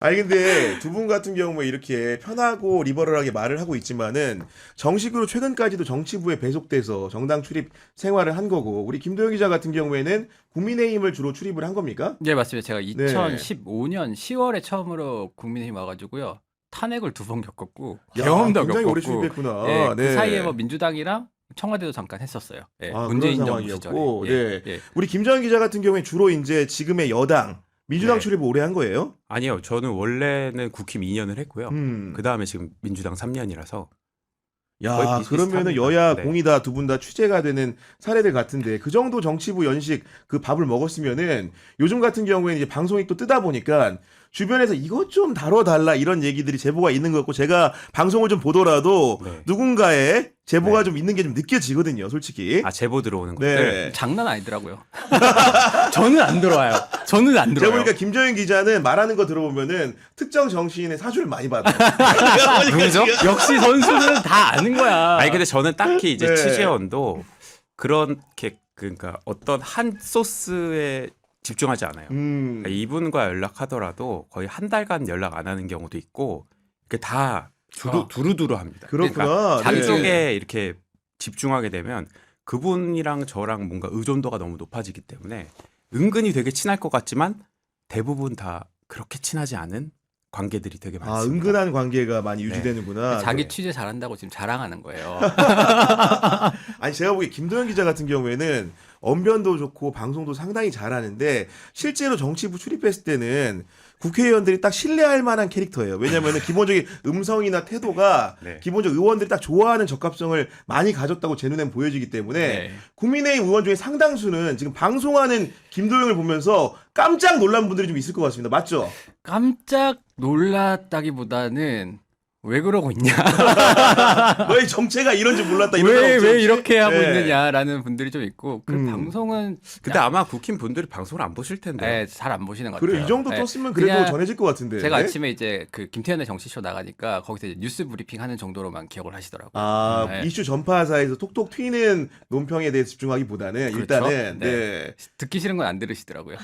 아니 근데 두 분 같은 경우에 이렇게 편하고 리버럴하게 말을 하고 있지만은 정식으로 최근까지도 정치부에 배속돼서 정당 출입 생활을 한 거고 우리 김도영 기자 같은 경우에는 국민의힘을 주로 출입을 한 겁니까? 네, 맞습니다. 제가 네. 2015년 10월에 처음으로 국민의힘 와가지고요. 탄핵을 2번 겪었고 야, 계엄도 굉장히 오래 겪었고, 예, 출입했구나. 그 사이에 뭐 네. 민주당이랑 청와대도 잠깐 했었어요. 예, 아, 그런 문재인 정부 시절에. 상황이었고, 예, 네. 예. 우리 김정은 기자 같은 경우에 주로 이제 지금의 여당, 민주당 네. 출입을 오래 한 거예요? 아니요. 저는 원래는 국힘 2년을 했고요. 음. 그다음에 지금 민주당 3년이라서 거의 야, 그러면은 비슷비슷합니다. 여야 네. 공이다 두 분 다 취재가 되는 사례들 같은데 그 정도 정치부 연식 그 밥을 먹었으면은 요즘 같은 경우에는 이제 방송이 또 뜨다 보니까 주변에서 이것 좀 다뤄달라 이런 얘기들이 제보가 있는 것 같고 제가 방송을 좀 보더라도 네. 누군가의 제보가 네. 좀 있는 게 좀 느껴지거든요, 솔직히. 아, 제보 들어오는 것들. 네. 장난 아니더라고요. 저는 안 들어와요. 저는 안 제가 들어요. 보니까 김정인 기자는 말하는 거 들어보면은 특정 정치인의 사주를 많이 받아요. 누구죠? 역시 선수는 다 아는 거야. 아니 근데 저는 딱히 이제 네. 취재원도 그렇게 그러니까 어떤 한 소스에 집중하지 않아요. 그러니까 이분과 연락하더라도 거의 한 달간 연락 안 하는 경우도 있고 그 다 두루두루 합니다. 그렇구나. 그러니까 네. 한쪽에 이렇게 집중하게 되면 그분이랑 저랑 뭔가 의존도가 너무 높아지기 때문에 은근히 되게 친할 것 같지만 대부분 다 그렇게 친하지 않은 관계들이 되게 아, 많습니다. 은근한 관계가 많이 유지되는구나. 자기 네. 취재 잘한다고 지금 자랑하는 거예요. 아니 제가 보기에 김도영 기자 같은 경우에는 언변도 좋고 방송도 상당히 잘하는데 실제로 정치부 출입했을 때는 국회의원들이 딱 신뢰할 만한 캐릭터예요. 왜냐하면 기본적인 음성이나 태도가 네. 기본적 의원들이 딱 좋아하는 적합성을 많이 가졌다고 제 눈엔 보여지기 때문에 네. 국민의힘 의원 중에 상당수는 지금 방송하는 김도영을 보면서 깜짝 놀란 분들이 좀 있을 것 같습니다. 맞죠? 깜짝 놀랐다기보다는 왜 그러고 있냐? 너의 정체가 이런 줄 몰랐다. 이런 왜, 건 없죠, 왜 혹시? 이렇게 하고 네. 있느냐라는 분들이 좀 있고, 그 음. 방송은 근데 아마 국힘 분들이 방송을 안 보실 텐데. 잘 안 보시는 것 같아요. 그래 이 정도 예. 떴으면 그래도 그냥 전해질 것 같은데. 제가 아침에 이제 그 김태현의 정치쇼 나가니까 거기서 이제 뉴스 브리핑 하는 정도로만 기억을 하시더라고요. 아, 네. 이슈 전파사에서 톡톡 튀는 논평에 대해 집중하기보다는 그렇죠? 일단은 네. 네. 듣기 싫은 건 안 들으시더라고요.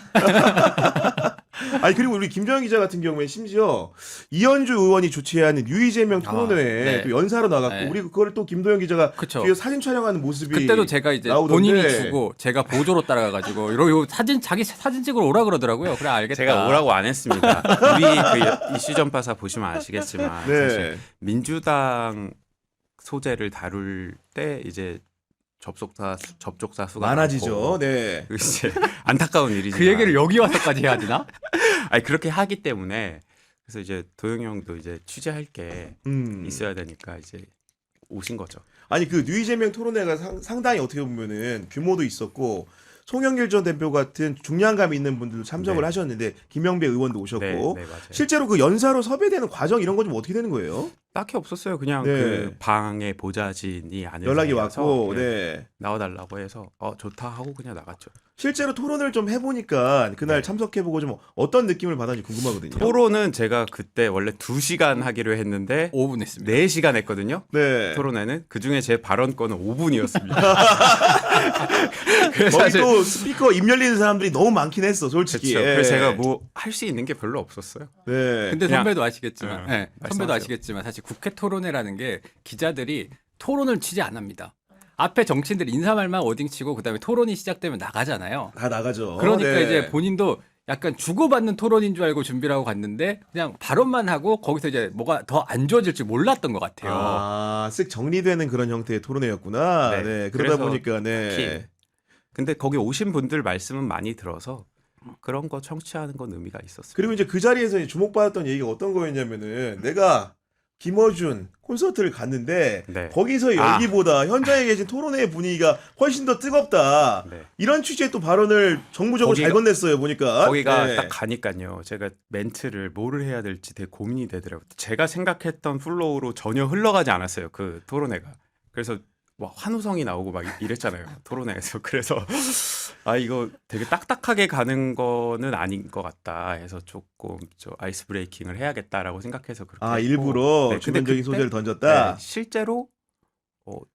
아니 그리고 우리 김정은 기자 같은 경우에 심지어 이현주 의원이 주최하는 유이재명 토론회에 네. 또 연사로 나갔고 네. 우리 그거를 또 김도영 기자가 그쵸. 뒤에서 사진 촬영하는 모습이 그때도 제가 이제 나오던데. 본인이 주고 제가 보조로 따라가가지고 이러고 자기 사진 찍으러 오라 그러더라고요. 그래 알겠다. 제가 오라고 안 했습니다. 우리 그 이슈 전파사 보시면 아시겠지만 네. 사실 민주당 소재를 다룰 때 이제 접촉사 수가 많아지죠. 많고 네. 이제 안타까운 일이지만 그 얘기를 여기 와서까지 해야 되나? 아니 그렇게 하기 때문에 그래서 이제 도영 형도 이제 취재할 게 있어야 되니까 이제 오신 거죠. 아니 그 유이재명 토론회가 상당히 어떻게 보면은 규모도 있었고 송영길 전 대표 같은 중량감 있는 분들도 참석을 네. 하셨는데 김영배 의원도 오셨고 네, 네, 맞아요. 실제로 그 연사로 섭외되는 과정 이런 건 좀 어떻게 되는 거예요? 딱히 없었어요. 그냥 네. 그 방에 보좌진이 아는 연락이 사이여서 왔고 네, 네. 나와달라고 해서 좋다 하고 그냥 나갔죠. 실제로 토론을 좀 해보니까 그날 네. 참석해보고 좀 어떤 느낌을 받았는지 궁금하거든요. 토론은 제가 그때 원래 2시간 하기로 했는데 5분 했습니다. 4시간 했거든요. 네. 토론회는 그중에 제 발언권은 5분이었습니다. 거기 또 스피커 입 열리는 사람들이 너무 많긴 했어, 솔직히. 그렇죠. 예. 그래서 제가 뭐 할 수 있는 게 별로 없었어요. 네. 근데 그냥- 선배도 아시겠지만, 선배도 말씀하세요. 아시겠지만 사실 국회 토론회라는 게 기자들이 토론을 취재 안 합니다. 앞에 정치인들 인사말만 워딩치고 그다음에 토론이 시작되면 나가잖아요. 다 나가죠. 그러니까 네. 이제 본인도 약간 주고받는 토론인 줄 알고 준비를 하고 갔는데 그냥 발언만 하고 거기서 이제 뭐가 더 안 좋아질 줄 몰랐던 것 같아요. 아, 쓱 정리되는 그런 형태의 토론회였구나. 네. 네. 그러다 그래서 보니까 네. 특히 근데 거기 오신 분들 말씀은 많이 들어서 그런 거 청취하는 건 의미가 있었어요. 그리고 이제 그 자리에서 이제 주목받았던 얘기가 어떤 거였냐면은 내가 김어준 콘서트를 갔는데 네. 거기서 열기보다 현장에 계신 토론회의 분위기가 훨씬 더 뜨겁다. 네. 이런 취지의 또 발언을 정부적으로 잘 건넸어요 보니까. 거기가 네. 딱 가니까요. 제가 멘트를 뭐를 해야 될지 되게 고민이 되더라고요. 제가 생각했던 플로우로 전혀 흘러가지 않았어요. 그 토론회가. 그래서 막 환호성이 나오고 막 이랬잖아요. 토론회에서. 그래서 이거 되게 딱딱하게 가는 거는 아닌 것 같다 해서 조금 아이스 브레이킹을 해야겠다라고 생각해서 그렇게 했고. 일부러 네, 근데 주변적인 그때- 소재를 던졌다. 네, 실제로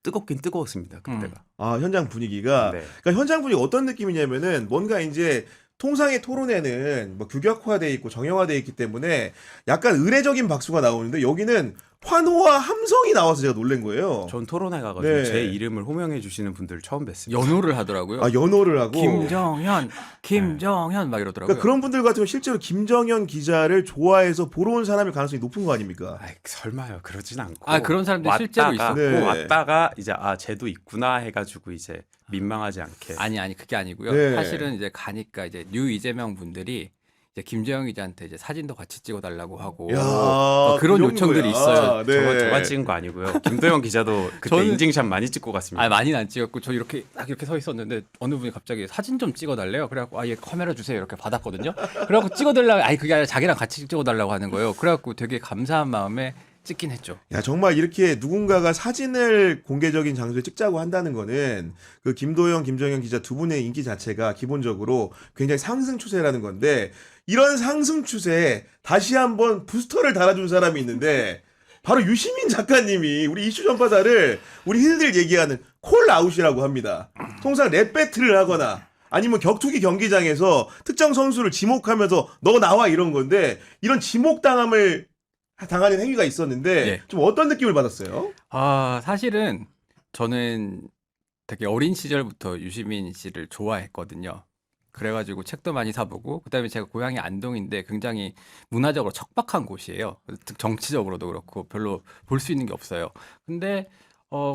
뜨겁긴 뜨거웠습니다. 그때가. 현장 분위기가. 네. 그러니까 현장 분위기 어떤 느낌이냐면은 뭔가 이제 통상의 토론회는 뭐 규격화돼 있고 정형화돼 있기 때문에 약간 의례적인 박수가 나오는데 여기는 환호와 함성이 나와서 제가 놀란 거예요. 전 토론회 가가지고 네. 제 이름을 호명해 주시는 분들을 처음 뵀습니다. 연호를 하더라고요. 아, 연호를 하고. 김정현 막 이러더라고요. 그러니까 그런 분들 같으면 실제로 김정현 기자를 좋아해서 보러 온 사람일 가능성이 높은 거 아닙니까? 아이, 설마요. 그러진 않고. 아, 그런 사람들이 실제로 있었고. 네. 왔다가 이제 쟤도 있구나 해가지고 이제 민망하지 않게. 아니 그게 아니고요. 네. 사실은 이제 가니까 이제 뉴 이재명 분들이 이제 김재영 기자한테 이제 사진도 같이 찍어달라고 하고 야, 그런 그 요청들이 정도야. 있어요. 네. 저만 찍은 거 아니고요. 김도영 기자도 그때 저는- 인증샷 많이 찍고 갔습니다. 아 많이는 안 찍었고 저 이렇게 딱 이렇게 서 있었는데 어느 분이 갑자기 사진 좀 찍어달래요. 그래갖고 아예 카메라 주세요 이렇게 받았거든요. 그래갖고 찍어달라고 아니 그게 아니라 자기랑 같이 찍어달라고 하는 거예요. 그래갖고 되게 감사한 마음에 찍긴 했죠. 야, 정말 이렇게 누군가가 사진을 공개적인 장소에 찍자고 한다는 거는 그 김도영, 김정현 기자 두 분의 인기 자체가 기본적으로 굉장히 상승 추세라는 건데 이런 상승 추세에 다시 한번 부스터를 달아준 사람이 있는데 바로 유시민 작가님이 우리 이슈 전파사를 우리 흔히들 얘기하는 콜아웃이라고 합니다. 통상 랩 배틀을 하거나 아니면 격투기 경기장에서 특정 선수를 지목하면서 너 나와 이런 건데 이런 지목당함을 당하는 행위가 있었는데 예. 좀 어떤 느낌을 받았어요? 아 사실은 저는 되게 어린 시절부터 유시민 씨를 좋아했거든요. 그래가지고 책도 많이 사보고 그다음에 제가 고향이 안동인데 굉장히 문화적으로 척박한 곳이에요. 정치적으로도 그렇고 별로 볼 수 있는 게 없어요. 근데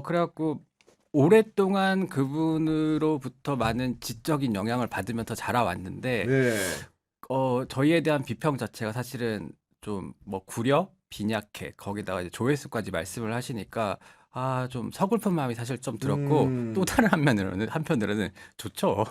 그래갖고 오랫동안 그분으로부터 많은 지적인 영향을 받으면서 자라왔는데 네. 저희에 대한 비평 자체가 사실은 좀 뭐 구려 빈약해 거기다가 이제 조회수까지 말씀을 하시니까 아 좀 서글픈 마음이 사실 좀 들었고 또 다른 한편으로는 좋죠.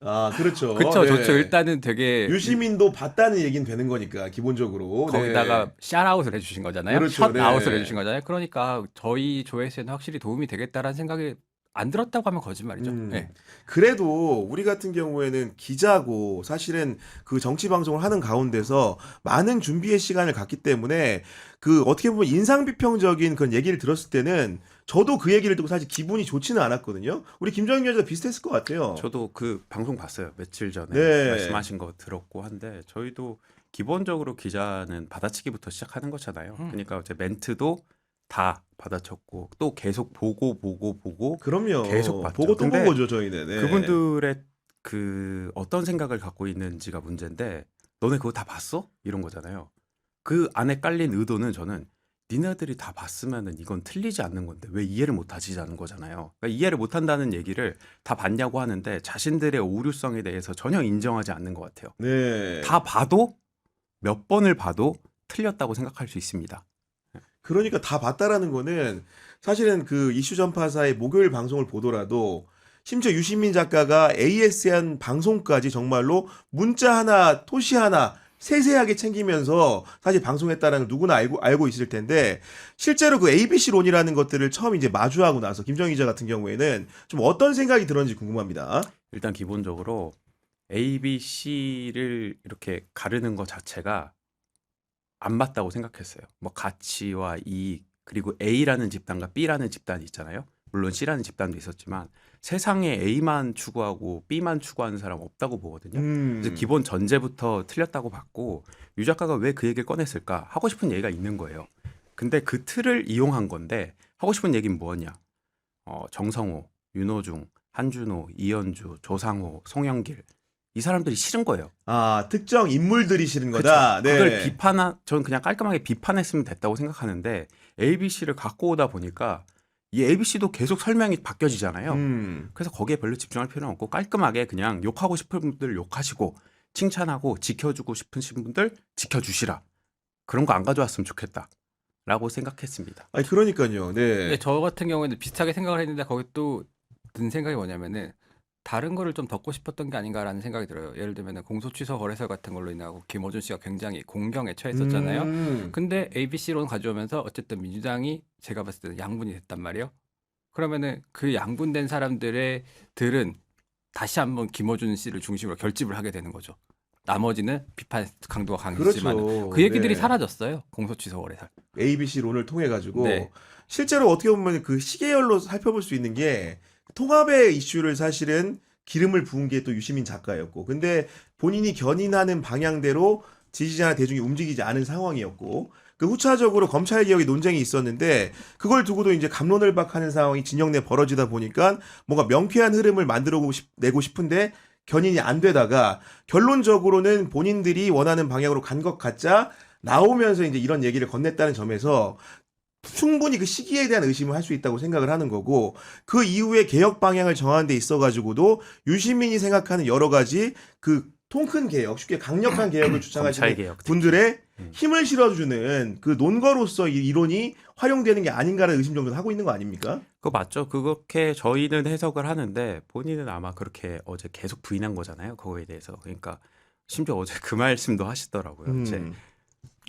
아, 그렇죠. 그렇죠, 네. 좋죠. 일단은 되게 유시민도 봤다는 얘기는 되는 거니까 기본적으로. 거기다가 네. 샷아웃을 해주신 거잖아요. 그렇죠, 네. 샷아웃을 해주신 거잖아요. 그러니까 저희 조회수에는 확실히 도움이 되겠다라는 생각이 안 들었다고 하면 거짓말이죠. 네. 그래도 우리 같은 경우에는 기자고 사실은 그 정치 방송을 하는 가운데서 많은 준비의 시간을 갖기 때문에 그 어떻게 보면 인상 비평적인 그런 얘기를 들었을 때는 저도 그 얘기를 듣고 사실 기분이 좋지는 않았거든요. 우리 김정인 기자도 비슷했을 것 같아요. 저도 그 방송 봤어요. 며칠 전에 네. 말씀하신 거 들었고 한데 저희도 기본적으로 기자는 받아치기부터 시작하는 거잖아요. 그러니까 이제 멘트도 다 받아쳤고 또 계속 보고 그럼요. 계속 봤죠. 보고 또 근데 보고죠 저희는. 네. 그분들의 그 어떤 생각을 갖고 있는지가 문제인데 너네 그거 다 봤어? 이런 거잖아요. 그 안에 깔린 의도는 저는 니네들이 다 봤으면은 이건 틀리지 않는 건데 왜 이해를 못 하지라는 거잖아요. 그러니까 이해를 못 한다는 얘기를 다 봤냐고 하는데 자신들의 오류성에 대해서 전혀 인정하지 않는 것 같아요. 네. 다 봐도 몇 번을 봐도 틀렸다고 생각할 수 있습니다. 그러니까 다 봤다라는 거는 사실은 그 이슈 전파사의 목요일 방송을 보더라도 심지어 유시민 작가가 AS한 방송까지 정말로 문자 하나, 토시 하나 세세하게 챙기면서 사실 방송했다라는 걸 누구나 알고 있을 텐데 실제로 그 ABC론이라는 것들을 처음 이제 마주하고 나서 김정희 기자 같은 경우에는 좀 어떤 생각이 들었는지 궁금합니다. 일단 기본적으로 A, B, C를 이렇게 가르는 것 자체가 안 맞다고 생각했어요. 뭐 가치와 이익 그리고 A라는 집단과 B라는 집단이 있잖아요. 물론 C라는 집단도 있었지만 세상에 A만 추구하고 B만 추구하는 사람 없다고 보거든요. 그래서 기본 전제부터 틀렸다고 봤고 유 작가가 왜 그 얘기를 꺼냈을까 하고 싶은 얘기가 있는 거예요. 근데 그 틀을 이용한 건데 하고 싶은 얘기는 뭐였냐? 정성호, 윤호중, 한준호, 이현주, 조상호, 송영길 이 사람들이 싫은 거예요. 아, 특정 인물들이 싫은 거다. 네. 그걸 저는 그냥 깔끔하게 비판했으면 됐다고 생각하는데 ABC를 갖고 오다 보니까 이 ABC도 계속 설명이 바뀌어지잖아요. 그래서 거기에 별로 집중할 필요는 없고 깔끔하게 그냥 욕하고 싶은 분들 욕하시고 칭찬하고 지켜주고 싶으신 분들 지켜주시라. 그런 거 안 가져왔으면 좋겠다라고 생각했습니다. 아니 그러니까요. 네. 근데 저 같은 경우에는 비슷하게 생각을 했는데 거기 또 든 생각이 뭐냐면은 다른 거를 좀 덮고 싶었던 게 아닌가라는 생각이 들어요. 예를 들면 공소 취소 거래설 같은 걸로 인하고 김어준 씨가 굉장히 공경에 처했었잖아요. 근데 ABC론 가져오면서 어쨌든 민주당이 제가 봤을 때는 양분이 됐단 말이에요. 그러면은 그 양분된 사람들은 다시 한번 김어준 씨를 중심으로 결집을 하게 되는 거죠. 나머지는 비판 강도가 강했지만 그렇죠. 그 얘기들이 네. 사라졌어요. 공소 취소 거래설. ABC론을 통해 가지고 네. 실제로 어떻게 보면 그 시계열로 살펴볼 수 있는 게 통합의 이슈를 사실은 기름을 부은 게 또 유시민 작가였고, 근데 본인이 견인하는 방향대로 지지자나 대중이 움직이지 않은 상황이었고, 그 후차적으로 검찰 개혁의 논쟁이 있었는데 그걸 두고도 이제 갑론을박하는 상황이 진영 내 벌어지다 보니까 뭔가 명쾌한 흐름을 내고 싶은데 견인이 안 되다가 결론적으로는 본인들이 원하는 방향으로 간 것 같자 나오면서 이제 이런 얘기를 건넸다는 점에서 충분히 그 시기에 대한 의심을 할 수 있다고 생각을 하는 거고, 그 이후에 개혁 방향을 정하는 데 있어가지고도 유시민이 생각하는 여러 가지 그 통 큰 개혁, 쉽게 강력한 개혁을 주장하시는 검찰 개혁 특히. 분들의 힘을 실어주는 그 논거로서 이 이론이 활용되는 게 아닌가라는 의심 정도는 하고 있는 거 아닙니까? 그거 맞죠? 그렇게 저희는 해석을 하는데 본인은 아마 그렇게 어제 계속 부인한 거잖아요. 그거에 대해서. 그러니까 심지어 어제 그 말씀도 하시더라고요.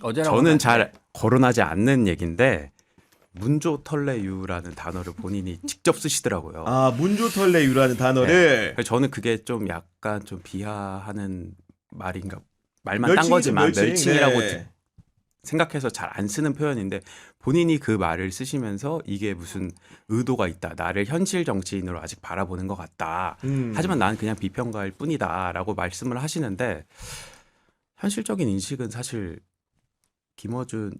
어제라고 저는 잘 거론하지 않는 얘기인데 문조털레유라는 단어를 본인이 직접 쓰시더라고요. 아, 문조털레유라는 단어를 그래서 저는 그게 좀 약간 좀 비하하는 말인가, 말만 딴 거지만 멸칭이라고 네. 생각해서 잘 안 쓰는 표현인데 본인이 그 말을 쓰시면서 이게 무슨 의도가 있다. 나를 현실 정치인으로 아직 바라보는 것 같다. 하지만 나는 그냥 비평가일 뿐이다라고 말씀을 하시는데 현실적인 인식은 사실 김어준,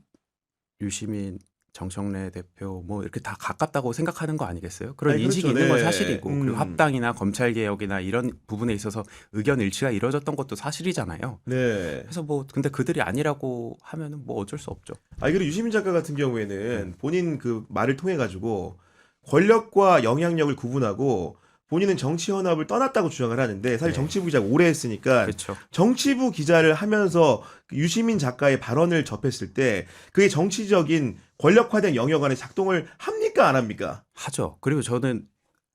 유시민, 정청래 대표 뭐 이렇게 다 가깝다고 생각하는 거 아니겠어요? 그런 아니, 인식이 그렇죠. 있는 건 네. 사실이고 그리고 합당이나 검찰 개혁이나 이런 부분에 있어서 의견 일치가 이루어졌던 것도 사실이잖아요. 네. 그래서 뭐 근데 그들이 아니라고 하면은 뭐 어쩔 수 없죠. 아, 그리고 유시민 작가 같은 경우에는 본인 그 말을 통해 가지고 권력과 영향력을 구분하고 본인은 정치 현업을 떠났다고 주장을 하는데 사실 네. 정치부 기자 오래 했으니까 그렇죠. 정치부 기자를 하면서 그 유시민 작가의 발언을 접했을 때 그게 정치적인 권력화된 영역 안에 작동을 합니까 안 합니까? 하죠. 그리고 저는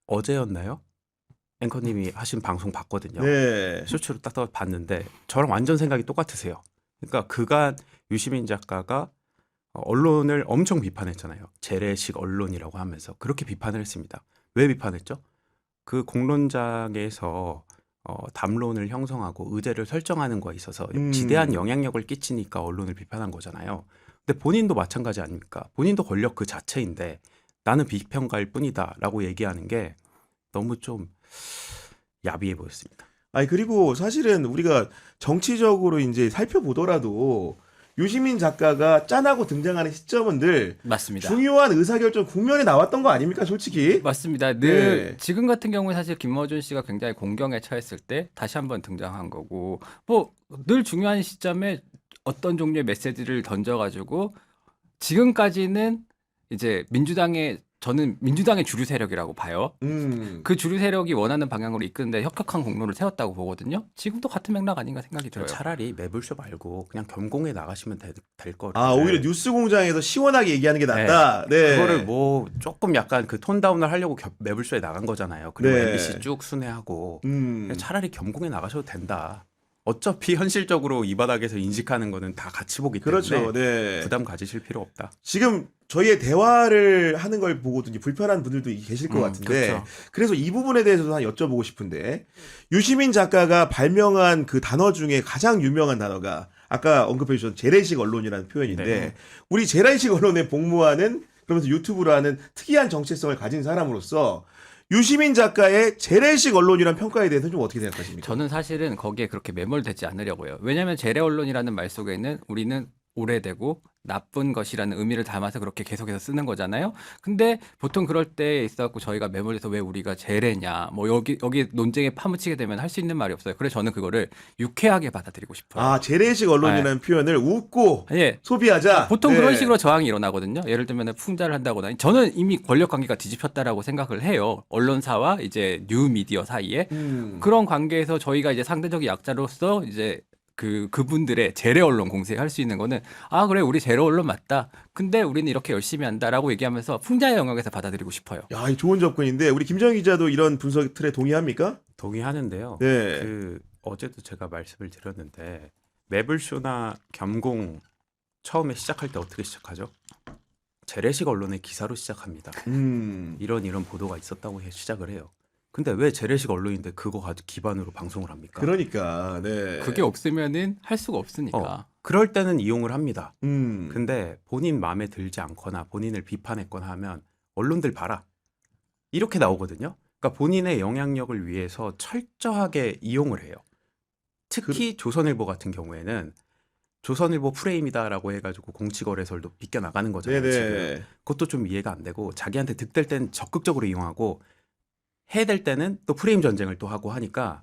어제였나요? 앵커님이 하신 방송 봤거든요. 네. 쇼츠로 딱 봤는데 저랑 완전 생각이 똑같으세요. 그러니까 그간 유시민 작가가 언론을 엄청 비판했잖아요. 재래식 언론이라고 하면서 그렇게 비판을 했습니다. 왜 비판했죠? 그 공론장에서 담론을 형성하고 의제를 설정하는 거에 있어서 지대한 영향력을 끼치니까 언론을 비판한 거잖아요. 근데 본인도 마찬가지 아닙니까? 본인도 권력 그 자체인데 나는 비평가일 뿐이다라고 얘기하는 게 너무 좀 야비해 보였습니다. 아니 그리고 사실은 우리가 정치적으로 이제 살펴보더라도 유시민 작가가 짠하고 등장하는 시점은 늘 맞습니다. 중요한 의사결정 국면에 나왔던 거 아닙니까, 솔직히? 맞습니다. 늘 네. 지금 같은 경우에 사실 김어준 씨가 굉장히 공경에 처했을 때 다시 한번 등장한 거고 뭐 늘 중요한 시점에 어떤 종류의 메시지를 던져가지고 지금까지는 이제 저는 민주당의 주류 세력이라고 봐요. 그 주류 세력이 원하는 방향으로 이끄는데 혁혁한 공로를 세웠다고 보거든요. 지금도 같은 맥락 아닌가 생각이 들어요. 차라리 매불쇼 말고 그냥 겸공에 나가시면 될 거를. 아, 오히려 뉴스 공장에서 시원하게 얘기하는 게 낫다. 네. 그거를 뭐 조금 약간 그 톤 다운을 하려고 매불쇼에 나간 거잖아요. 그리고 네. MBC 쭉 순회하고 음. 차라리 겸공에 나가셔도 된다. 어차피 현실적으로 이 바닥에서 인식하는 거는 다 같이 보기 때문에 그렇죠. 네. 부담 가지실 필요 없다. 지금 저희의 대화를 하는 걸 보고도 이제 불편한 분들도 계실 것 같은데 그렇죠. 그래서 이 부분에 대해서도 한 여쭤보고 싶은데 유시민 작가가 발명한 그 단어 중에 가장 유명한 단어가 아까 언급해 주셨던 재래식 언론이라는 표현인데 네. 우리 재래식 언론에 복무하는 그러면서 유튜브로 하는 특이한 정체성을 가진 사람으로서 유시민 작가의 재래식 언론이라는 평가에 대해서 좀 어떻게 생각하십니까? 저는 사실은 거기에 그렇게 매몰되지 않으려고요. 왜냐하면 재래 언론이라는 말 속에는 우리는 오래되고 나쁜 것이라는 의미를 담아서 그렇게 계속해서 쓰는 거잖아요. 근데 보통 그럴 때에 있어갖고 저희가 매몰돼서 왜 우리가 재래냐, 뭐 여기 논쟁에 파묻히게 되면 할 수 있는 말이 없어요. 그래서 저는 그거를 유쾌하게 받아들이고 싶어요. 아, 재래식 언론이라는 표현을 웃고 예. 소비하자. 보통 네. 그런 식으로 저항이 일어나거든요. 예를 들면 풍자를 한다거나. 저는 이미 권력 관계가 뒤집혔다라고 생각을 해요. 언론사와 이제 뉴 미디어 사이에 그런 관계에서 저희가 이제 상대적 약자로서 이제 그분들의 재래 언론 공세할 수 있는 거는 아 그래 우리 재래 언론 맞다. 근데 우리는 이렇게 열심히 한다라고 얘기하면서 풍자의 영역에서 받아들이고 싶어요. 야, 이 좋은 접근인데 우리 김정희 기자도 이런 분석 틀에 동의합니까? 동의하는데요. 네. 그 어제도 제가 말씀을 드렸는데 매불쇼나 겸공 처음에 시작할 때 어떻게 시작하죠? 재래식 언론의 기사로 시작합니다. 이런 보도가 있었다고 시작을 해요. 근데 왜 재래식 언론인데 그거 가지고 기반으로 방송을 합니까? 그러니까, 네. 그게 없으면은 할 수가 없으니까. 그럴 때는 이용을 합니다. 음. 근데 본인 마음에 들지 않거나 본인을 비판했거나 하면 언론들 봐라. 이렇게 나오거든요. 그러니까 본인의 영향력을 위해서 철저하게 이용을 해요. 특히 조선일보 같은 경우에는 조선일보 프레임이다라고 해가지고 공치거래설도 비껴 나가는 거잖아요. 지금 네네. 그것도 좀 이해가 안 되고 자기한테 득될 때는 적극적으로 이용하고 해야될 때는 또 프레임 전쟁을 또 하고 하니까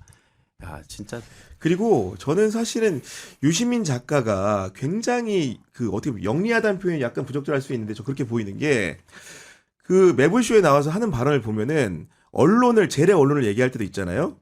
야 진짜 그리고 저는 사실은 유시민 작가가 굉장히 그 어떻게 보면 영리하다는 표현이 약간 부적절할 수 있는데 저 그렇게 보이는 게 그 매불쇼에 나와서 하는 발언을 보면은 언론을 재래 언론을 얘기할 때도 있잖아요.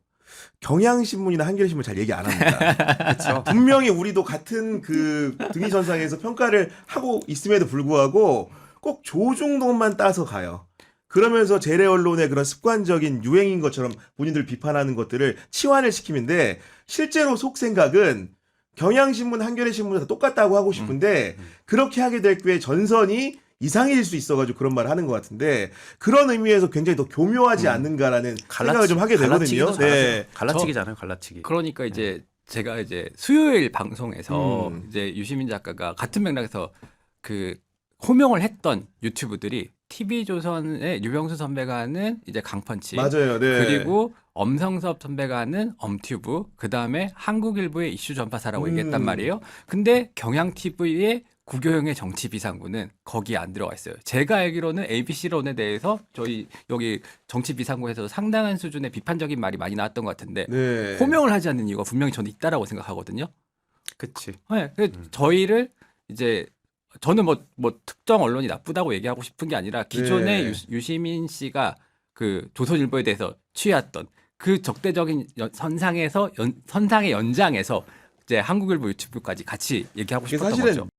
경향신문이나 한겨레신문 잘 얘기 안 합니다. 그렇죠. 분명히 우리도 같은 그 등위선상에서 평가를 하고 있음에도 불구하고 꼭 조중동만 따서 가요. 그러면서 재래 언론의 그런 습관적인 유행인 것처럼 본인들 비판하는 것들을 치환을 시키는데 실제로 속 생각은 경향신문, 한겨레신문 다 똑같다고 하고 싶은데 그렇게 하게 될 꽤 전선이 이상해질 수 있어가지고 그런 말을 하는 것 같은데 그런 의미에서 굉장히 더 교묘하지 않는가라는 생각을 좀 하게 되거든요. 네. 갈라치기잖아요. 갈라치기. 그러니까 이제 제가 이제 수요일 방송에서 음. 이제 유시민 작가가 같은 맥락에서 그 호명을 했던 유튜브들이 TV조선의 유병수 선배가 하는 이제 강펀치 맞아요. 네. 그리고 엄성섭 선배가 하는 엄튜브 그다음에 한국일보의 이슈 전파사라고 얘기했단 말이에요. 근데 경향TV의 구교영의 정치 비상구는 거기에 안 들어가 있어요. 제가 알기로는 ABC론에 대해서 저희 여기 정치 비상구에서 상당한 수준의 비판적인 말이 많이 나왔던 것 같은데 네. 호명을 하지 않는 이유가 분명히 저는 있다라고 생각하거든요. 그치. 네, 저희를 이제 저는 뭐 특정 언론이 나쁘다고 얘기하고 싶은 게 아니라 기존의 네. 유시민 씨가 그 조선일보에 대해서 취해왔던 그 적대적인 선상의 연장에서 이제 한국일보 유튜브까지 같이 얘기하고 이게 싶었던 사실은 거죠.